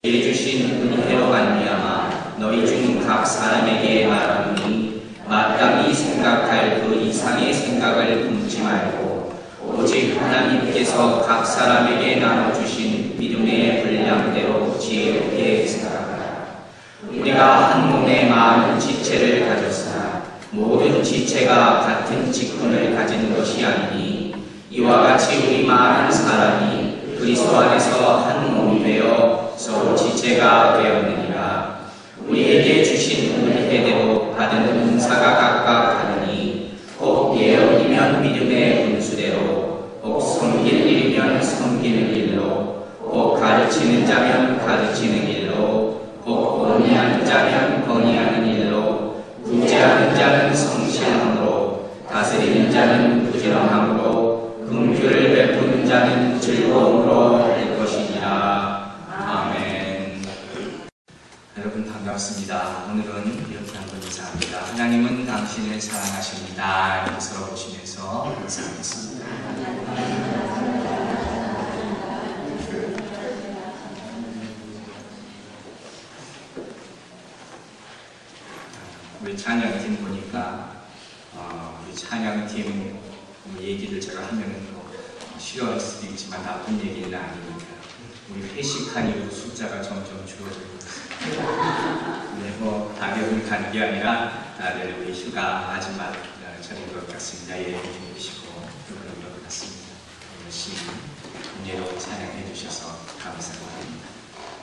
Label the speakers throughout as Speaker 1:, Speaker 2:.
Speaker 1: 주신 은혜로 말미암아 너희 중 각 사람에게 말하노니 마땅히 생각할 그 이상의 생각을 품지 말고 오직 하나님께서 각 사람에게 나눠주신 믿음의 분량대로 지혜롭게 생각하라. 우리가 한 몸에 많은 지체를 가졌으나 모든 지체가 같은 직분을 가진 것이 아니니 이와 같이 우리 많은 사람이 그리스도 안에서 한 몸이 되어 서로 지체가 되었느니라. 우리에게 주신 은혜대로 받은 은사가 각각 다르니 혹 예언이면 믿음의 분수대로, 혹 섬길 일이면 섬기는 일로, 혹 가르치는 자면 가르치는 일로, 혹 건의하는 자면 건의하는 일로, 구제하는 자는 성실함으로, 다스리는 자는 부지런함으로, 긍휼을 베푸는 자는 즐거움으로 할 것이니라. 아멘. 여러분 반갑습니다. 오늘은 이렇게 한번 인사합니다. 하나님은 당신을 사랑하십니다. 이렇게 서로 보시면서 인사하겠습니다. 우리 찬양팀 보니까 우리 찬양팀 얘기를 제가 하면은 싫어할 수도 있지만 나쁜 얘기는 아니니까 우리 회식한 이후 숫자가 점점 줄어들고 있습니다. 네, 가격을 간 게 아니라 다들 우리 휴가 마지막 절인 것 같습니다. 예배 주시고 그런 것 같습니다. 열심히 은혜로 찬양해 주셔서 감사합니다.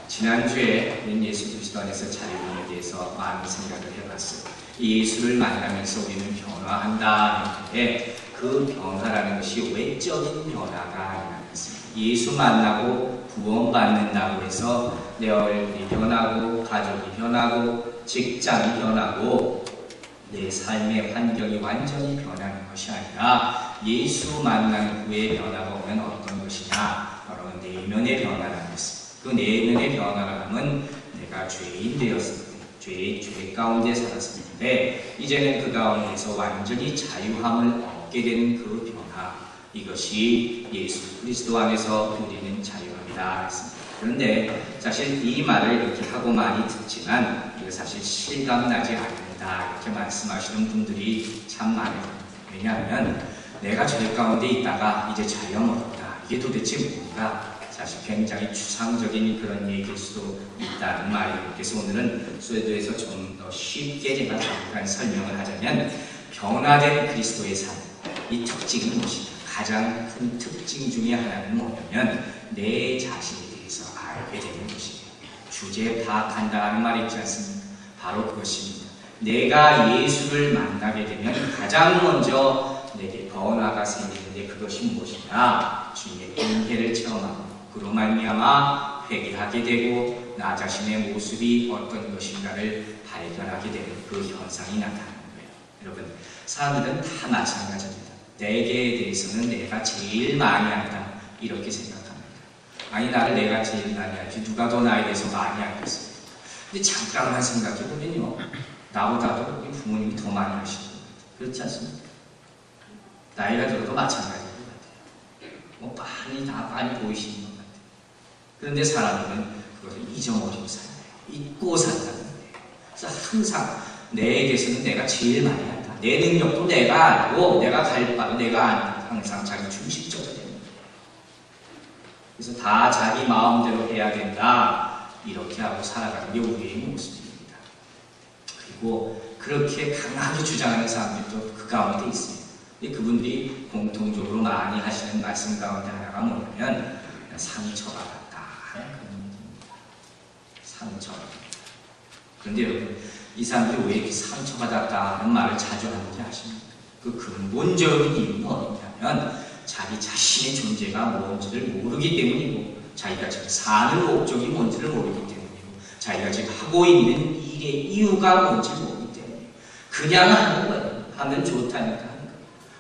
Speaker 1: 지난주에 예수 그리스도 안에서 자유함에 대해서 많은 생각을 해봤어요. 예수를 만나면서 우리는 변화한다 했는데 그 변화라는 것이 외적인 변화가 아니었습니다. 예수 만나고 구원받는다고 해서 내 얼굴이 변하고 가족이 변하고 직장이 변하고 내 삶의 환경이 완전히 변하는 것이 아니라 예수 만난 후에 변화가 오면 어떤 것이냐? 바로 내면의 변화라는 것입니다. 그 내면의 변화라는 내가 죄인 되었을 때 죄 가운데 살았었는데 이제는 그 가운데서 완전히 자유함을 얻게 되는 그 변화, 이것이 예수 그리스도 안에서 누리는 자유함이다 했습니다. 그런데 사실 이 말을 이렇게 하고 많이 듣지만 이거 사실 실감나지 않는다 이렇게 말씀하시는 분들이 참 많아요. 왜냐하면 내가 죄 가운데 있다가 이제 자유함을 얻었다, 이게 도대체 뭔가 사실 굉장히 추상적인 그런 얘기일 수도 있다는 말이에요. 그래서 오늘은 스웨드에서 좀 더 쉽게 제가 잠깐 설명을 하자면 변화된 그리스도의 삶, 이 특징은 무엇이냐? 가장 큰 특징 중에 하나는 뭐냐면 내 자신에 대해서 알게 되는 것이에요. 주제 파악한다는 말이 있지 않습니까? 바로 그것입니다. 내가 예수를 만나게 되면 가장 먼저 내게 변화가 생기는데 그것이 무엇이냐? 주님의 은혜를 체험하고 그로 말미암아 회개하게 되고 나 자신의 모습이 어떤 것인가를 발견하게 되는 그 현상이 나타나는 거예요. 여러분, 사람들은 다 마찬가지입니다. 내게 대해서는 내가 제일 많이 안다 이렇게 생각합니다. 아니, 나를 내가 제일 많이 알지 누가 더 나에 대해서 많이 알겠어요. 근데 잠깐만 생각해 보면요, 나보다도 우리 부모님이 더 많이 아시는 것 같아요. 그렇지 않습니까? 나이가 들어도 마찬가지인 것 같아요. 많이 다 많이 보이시는 것 같아요. 그런데 사람들은 그것을 잊어버리고 살아요. 잊고 산다는 거예요. 그래서 항상 내게서는 내가 제일 많이 안다. 내 능력도 내가 알고 내가 갈 바도 내가 안다. 항상 자기 중심적으로 되는 거예요. 그래서 다 자기 마음대로 해야 된다. 이렇게 하고 살아가는 게 우리의 모습입니다. 그리고 그렇게 강하게 주장하는 사람들도 그 가운데 있습니다. 그분들이 공통적으로 많이 하시는 말씀 가운데 하나가 뭐냐면 상처받았다. 상처받았다. 그런데 여러분, 이 사람들이 왜 이렇게 상처받았다는 말을 자주 하는지 아십니까? 그 근본적인 이유는 어디냐면 자기 자신의 존재가 뭔지를 모르기 때문이고 자기가 지금 사는 목적이 뭔지를 모르기 때문이고 자기가 지금 하고 있는 일의 이유가 뭔지 모르기 때문이에요. 그냥 하는 거예요. 하면 좋다니까 하는 거예요.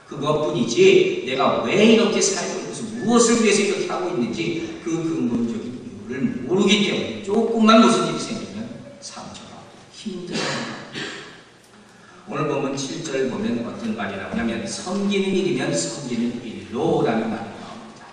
Speaker 1: 그것뿐이지 내가 왜 이렇게 살고 있고 무엇을 위해서 이렇게 하고 있는지 그 근본적인 이유를 모르기 때문에 조금만 무슨 일이 생기면 상처가 힘들어요. 오늘 보면 7절 보면 어떤 말이 나오냐면 섬기는 일이면 섬기는 일로 라는 말이 나옵니다.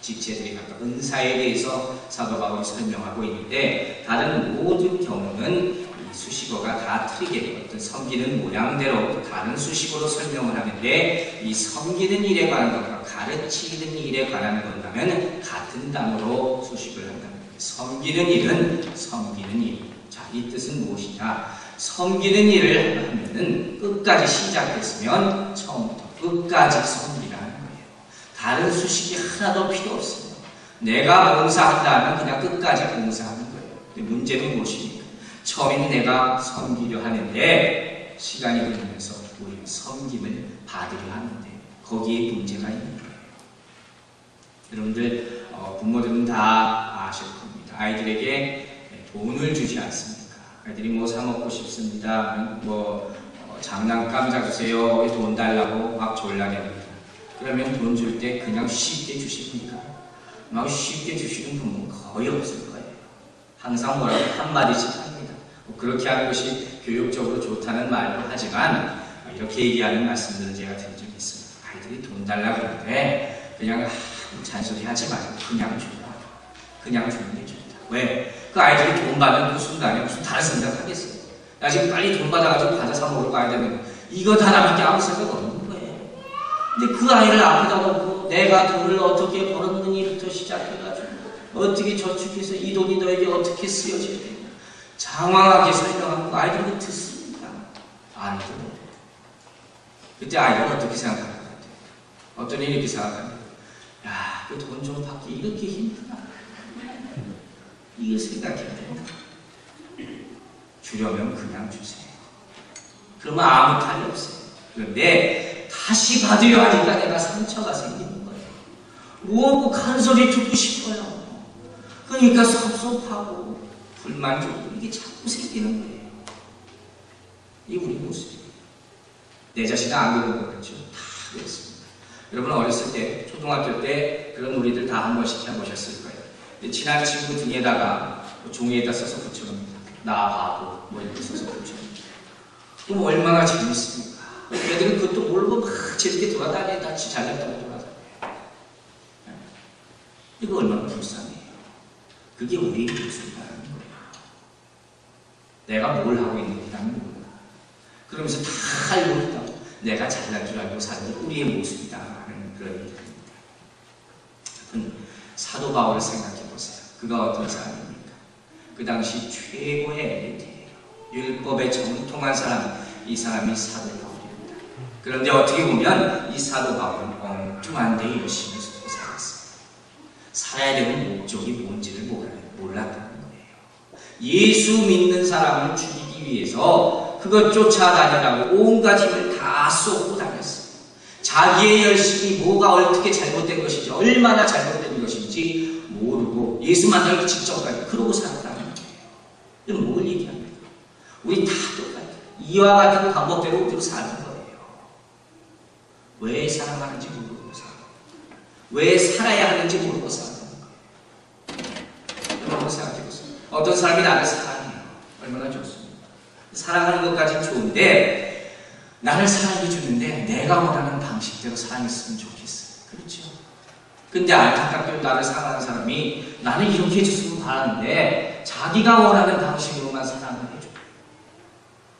Speaker 1: 지체들이 각각 은사에 대해서 사도 바울이 설명하고 있는데 다른 모든 경우는 이 수식어가 다 틀리게 어떤 섬기는 모양대로 다른 수식어로 설명을 하는데 이 섬기는 일에 관한 것과 가르치는 일에 관한 것과는 같은 단어로 수식을 한다. 섬기는 일은 섬기는 일. 자, 이 뜻은 무엇이냐? 섬기는 일을 하면은 끝까지 시작했으면 처음부터 끝까지 섬기라는 거예요. 다른 수식이 하나도 필요 없어요. 내가 봉사한다면 그냥 끝까지 봉사하는 거예요. 근데 문제는 무엇입니까? 처음에는 내가 섬기려 하는데 시간이 흐르면서 우리는 섬김을 받으려 하는데 거기에 문제가 있는 거예요. 여러분들 부모들은 다 아실 겁니다. 아이들에게 돈을 주지 않습니까? 아이들이 뭐 사 먹고 싶습니다. 장난감 사주세요. 돈 달라고 막 졸라게 합니다. 그러면 돈 줄 때 그냥 쉽게 주십니까? 막 쉽게 주시는 부모는 거의 없을 거예요. 항상 뭐라고 한마디씩 합니다. 그렇게 하는 것이 교육적으로 좋다는 말도 하지만 이렇게 얘기하는 말씀들을 제가 들은 적이 있습니다. 아이들이 돈 달라고 하는데 그냥 잔소리 하지 말고 그냥 줘라. 그냥 주는 게 좋다. 왜? 그 아이들이 돈 받는 그 순간에 무슨 다른 생각 하겠어요? 나 지금 빨리 돈 받아가지고 과자 사 먹으러 가야 되는 이거 하나밖에 아무 생각 없는 거예요. 근데 그 아이를 앞에다 놓고 내가 돈을 어떻게 벌었느니부터 시작해가지고 어떻게 저축해서 이 돈이 너에게 어떻게 쓰여질 테냐 장황하게 설명하고 아이들은 듣습니다. 안 들어요. 그때 아이들은 어떻게 생각할 것 같아요? 어떤 일이 이렇게 생각합니다. 야, 그 돈 좀 받기 이렇게 힘드나? 이게 생각해야 된다. 주려면 그냥 주세요. 그러면 아무 탈이 없어요. 그런데 다시 받으려 하니까 내가 상처가 생기는 거예요. 뭐고 간소리 듣고 싶어요. 그러니까 섭섭하고 불만족도 이게 자꾸 생기는 거예요. 이게 우리 모습이에요. 내 자신은 안 그런 거겠죠. 다 그랬습니다. 여러분 어렸을 때 초등학교 때 그런 놀이들 다 한 번씩 해보셨을 거예요. 친한 친구 등에다가 종이에다 써서 붙여놓습니다. 나 바보 뭐 이렇게 써서 붙여놓습니다. 그럼 얼마나 재밌습니까? 애들은 그것도 모르고 막 재밌게 돌아다녀 다 잘났다고 돌아다녀. 이거 얼마나 불쌍해요. 그게 우리의 모습이라는 거예요. 내가 뭘 하고 있는지는 몰라. 그러면서 다 알고 있다고 내가 잘난 줄 알고 사는 게 우리의 모습이다 하는 그런 얘기입니다. 사도 바울을 생각해 보세요. 그가 어떤 사람입니까? 그 당시 최고의 엘리트예요. 율법에 정통한 사람, 이 사람이 사도 바울입니다. 그런데 어떻게 보면 이 사도 바울은 엉뚱한 데 열심히 살았어요. 살아야 되는 목적이 뭔지를 몰랐다는 거예요. 예수 믿는 사람을 죽이기 위해서 그것 쫓아다니라고 온갖 힘을 다 쏟고 다녔어요. 자기의 열심이 뭐가 어떻게 잘못된 것인지 얼마나 잘못된 것인지 모르고 예수 만나기 직전까지 그러고 살았다는 거예요. 이건 뭘 얘기합니까? 우리 다 똑같아요. 이와 같은 방법대로 우리도 사는 거예요. 왜 사랑하는지 모르고 살아요. 왜 살아야 하는지 모르고 사는 거예요. 여러분 생각해보세요. 어떤 사람이 나를 사랑해요. 얼마나 좋습니까? 사랑하는 것까지는 좋은데 나를 사랑해 주는데 내가 원하는 방식대로 사랑했으면 좋겠어요. 그렇죠? 근데 안타깝게도 나를 사랑하는 사람이 나는 이렇게 해줬으면 바라는데 자기가 원하는 방식으로만 사랑을 해줘요.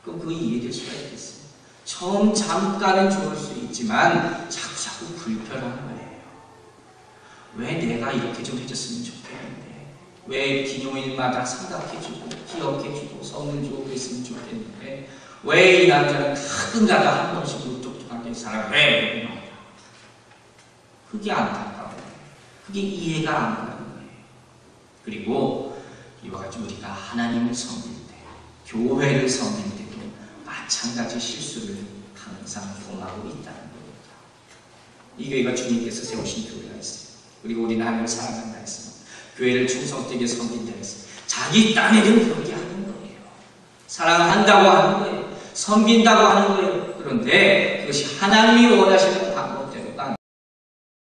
Speaker 1: 그럼 그거 이해될 수가 있겠어요? 처음 잠깐은 좋을 수 있지만 자꾸 불편한 거예요. 왜 내가 이렇게 좀 해줬으면 좋겠는데 왜 기념일마다 생각해주고 기억해주고 선물 주고 그랬으면 좋겠는데 왜 이 남자는 가끔가다 한 번씩 무뚝뚝하게 살아요? 그게 안타까워요. 그게 이해가 안 가는 거예요. 그리고 이와 같이 우리가 하나님을 섬길 때, 교회를 섬길 때도 마찬가지 실수를 항상 범하고 있다는 겁니다. 이 교회가 주님께서 세우신 교회가 있어요. 그리고 우리는 하나님을 사랑한다 했습니다. 교회를 충성되게 섬긴다 했어요. 자기 딴에는 그렇게 하는 거예요. 사랑한다고 하는 거예요. 섬긴다고 하는 거예요. 그런데 그것이 하나님이 원하시는